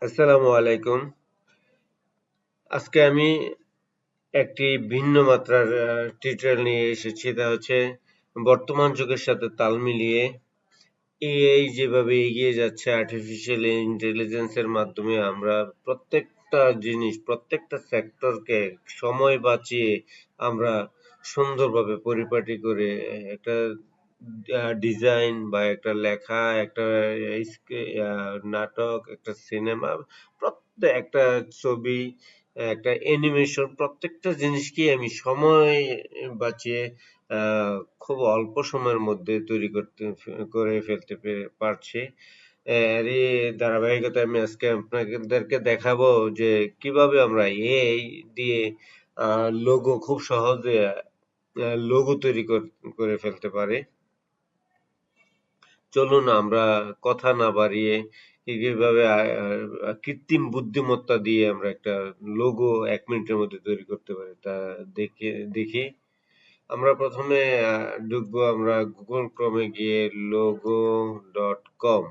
আসসালামু আলাইকুম। আজকে আমি একটি ভিন্ন মাত্রার টিউটোরিয়াল নিয়ে এসেছি। তা হচ্ছে বর্তমান যুগের সাথে তাল মিলিয়ে এআই যেভাবে এগিয়ে যাচ্ছে, আর্টিফিশিয়াল ইন্টেলিজেন্সের মাধ্যমে আমরা প্রত্যেকটা জিনিস, প্রত্যেকটা সেক্টরকে সময় বাঁচিয়ে আমরা সুন্দরভাবে পরিপাটি করে একটা ডিজাইন বা একটা লেখা, একটা নাটক, একটা সিনেমা, প্রত্যেক একটা ছবি, একটা অ্যানিমেশন, প্রত্যেকটা জিনিসকেই আমি সময় বাঁচিয়ে খুব অল্প সময়ের মধ্যে তৈরি করে ফেলতে পারছি। এরই ধারাবাহিকতায় আমি আজকে আপনাদেরকে দেখাবো যে কিভাবে আমরা এআই দিয়ে লোগো খুব সহজে লোগো তৈরি করে ফেলতে পারি। চলুন আমরা কথা না বাড়িয়ে কিভাবে কৃত্রিম বুদ্ধিমত্তা দিয়ে আমরা একটা লোগো 1 মিনিটের মধ্যে তৈরি করতে পারি তা দেখি। আমরা প্রথমে ঢুকবো আমরা গুগল ক্রোমে গিয়ে logo.com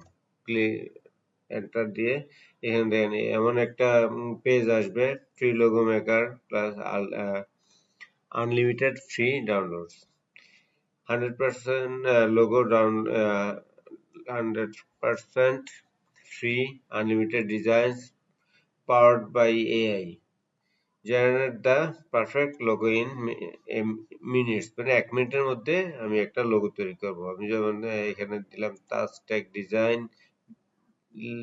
এন্টার দিয়ে এখানে দেখেন এমন একটা পেজ আসবে, free logo maker plus unlimited free download, 100% logo down, 100% free unlimited designs powered by AI. Generate the perfect logo in minutes, মানে 1 মিনিটের মধ্যে আমি একটা লোগো তৈরি করব। আমি যেমন এখানে দিলাম টাচ ট্যাগ ডিজাইন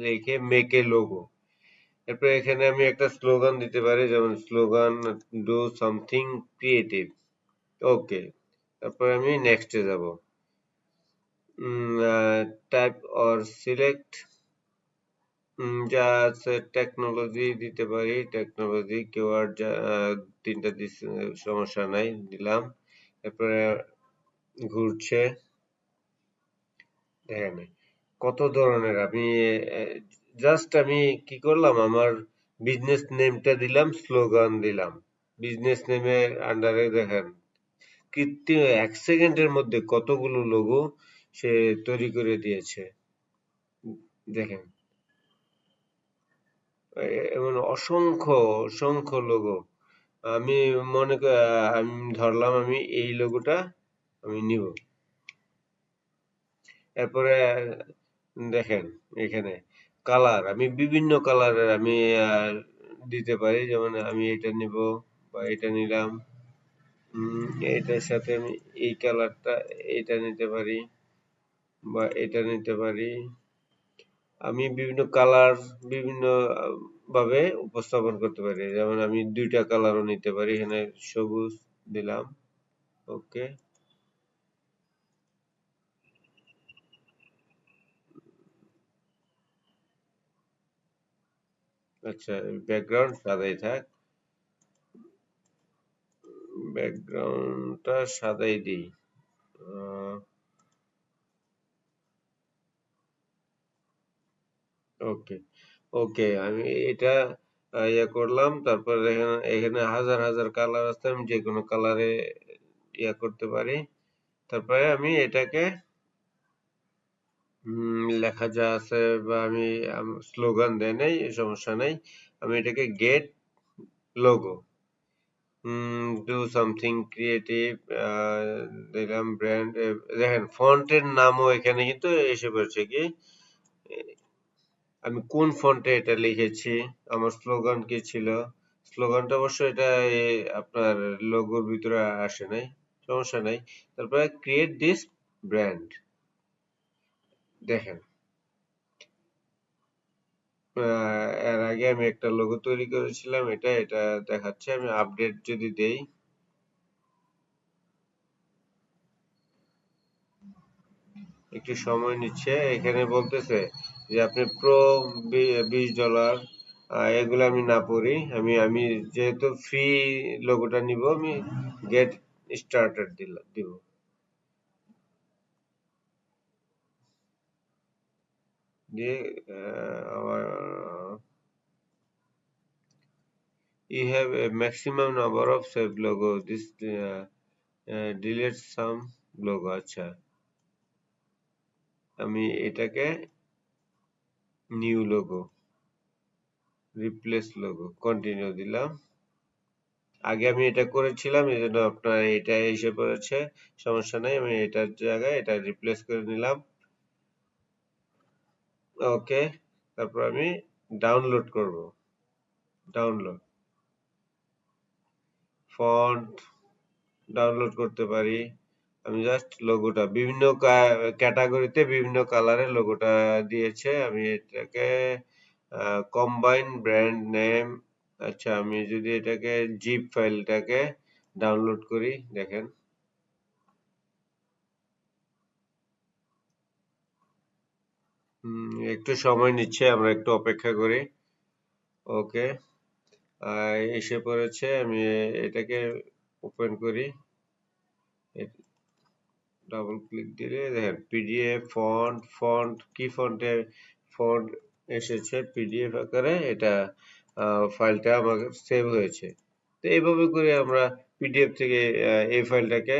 লিখে মেক এ লোগো। এরপর এখানে আমি একটা স্লোগান দিতে পারি, যেমন স্লোগান ডু সামথিং ক্রিয়েটিভ। ওকে, তারপর আমি নেক্সটে যাব। টাইপ অর সিলেক্ট, যা আছে টেকনোলজি দিতে পারি, টেকনোলজি কিওয়ার্ড যা তিনটা দিচ্ছে, সমস্যা নাই, দিলাম। এরপরে ঘুরছে, দেখেন কত ধরনের। আমি জাস্ট আমি কি করলাম, আমার বিজনেস নেমটা দিলাম, স্লোগান দিলাম, বিজনেস নেমের আন্ডারে দেখেন কৃত্রিম 1 সেকেন্ডের মধ্যে কতগুলো লোগো সে তৈরি করে দিয়েছে। দেখেন এমন অসংখ্য অসংখ্য লোগো। আমি আমি ধরলাম আমি এই লোগোটা আমি নিব। এরপরে দেখেন এখানে কালার, আমি বিভিন্ন কালারের আমি দিতে পারি, যেমন আমি এটা নিব বা এটা নিলাম, এটার সাথে আমি এই কালারটা এটা নিতে পারি বা এটা নিতে পারি। আমি বিভিন্ন কালার বিভিন্ন ভাবে উপস্থাপন করতে পারি, যেমন আমি দুইটা কালারও নিতে পারি। এখানে সবুজ দিলাম, ওকে। আচ্ছা, ব্যাকগ্রাউন্ড সাদাই থাক, ব্যাকগ্রাউন্ডটা সাদাই দিই। ওকে, ওকে, আমি এটা ইয়ে করলাম। তারপর এখানে এখানে হাজার হাজার কালার আছে, আমি যে কোনো কালারে ইয়ে করতে পারি। তারপরে আমি এটাকে লেখা যা আছে বা আমি স্লোগান দেয় নাই, সমস্যা নাই। আমি এটাকে get logo, do something creative দিলাম, ব্র্যান্ড। দেখেন ফন্টের নামও এখানে কিন্তু এসে পড়ছে কি, আমি কোন ফন্টে এটা লিখেছি, আমার স্লোগান কি ছিল। স্লোগানটা অবশ্য এটা আপনার লোগোর ভিতরে আসে নাই, সমস্যা নাই। তারপরে ক্রিয়েট দিস ব্র্যান্ড, দেখেন এর আগে আমি একটা লোগো তৈরি করেছিলাম, এটা এটা দেখাচ্ছে। আমি আপডেট যদি দেই, একটু সময় নিচ্ছে। এখানে বলতেছে যে আপনি প্রো $20, এগুলো আমি না পড়ি। আমি আমি যেহেতু ফ্রি লোগোটা নিব, আমি গেট স্টার্টেড দিব। দিয়ে আমার you have a maximum number of saved logo, this delete some logo। আচ্ছা, আমি এটাকে new logo, replace logo, continue দিলাম। আগে আমি এটা করেছিলাম, এই জন্য আপনার এটা এসে পড়েছে, সমস্যা নেই। আমি এটার জায়গায় এটা রিপ্লেস করে নিলাম। ওকে, তারপর আমি ডাউনলোড করব। ডাউনলোড ফন্ট ডাউনলোড করতে পারি। আমি জাস্ট লোগোটা বিভিন্ন ক্যাটাগরিতে বিভিন্ন কালারের লোগোটা দিয়েছে। আমি এটাকে কম্বাইন ব্র্যান্ড নেম, আচ্ছা আমি যদি এটাকে জিপ ফাইলটাকে ডাউনলোড করি, দেখেন একটু সময় নিচ্ছে, আমরা একটু অপেক্ষা করি। ওকে, এসে পড়েছে। আমি এটাকে ওপেন করি, ডাবল ক্লিক দিলে দেখেন পিডিএফ ফন্ট, কি ফন্টে ফন্ট এসেছে পিডিএফ আকারে, এটা ফাইলটা আমার সেভ হয়েছে। তো এইভাবে করে আমরা পিডিএফ থেকে এই ফাইলটাকে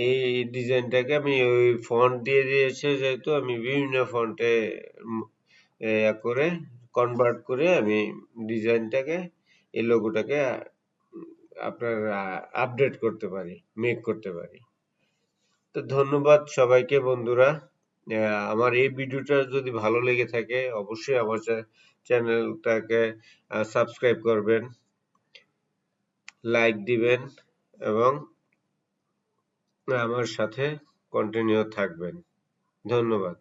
এই ডিজাইনটাকে আমি ওই ফন্ট দিয়ে দিয়েছে যেহেতু, আমি বিভিন্ন ফন্টে করে কনভার্ট করে আমি ডিজাইনটাকে, এই লোগোটাকে আপনার আপডেট করতে পারি, মেক করতে পারি। তো ধন্যবাদ সবাইকে বন্ধুরা। আমার এই ভিডিওটা যদি ভালো লেগে থাকে অবশ্যই আমার চ্যানেলটাকে সাবস্ক্রাইব করবেন, লাইক দিবেন এবং আমার সাথে কন্টিনিউ থাকবেন। ধন্যবাদ।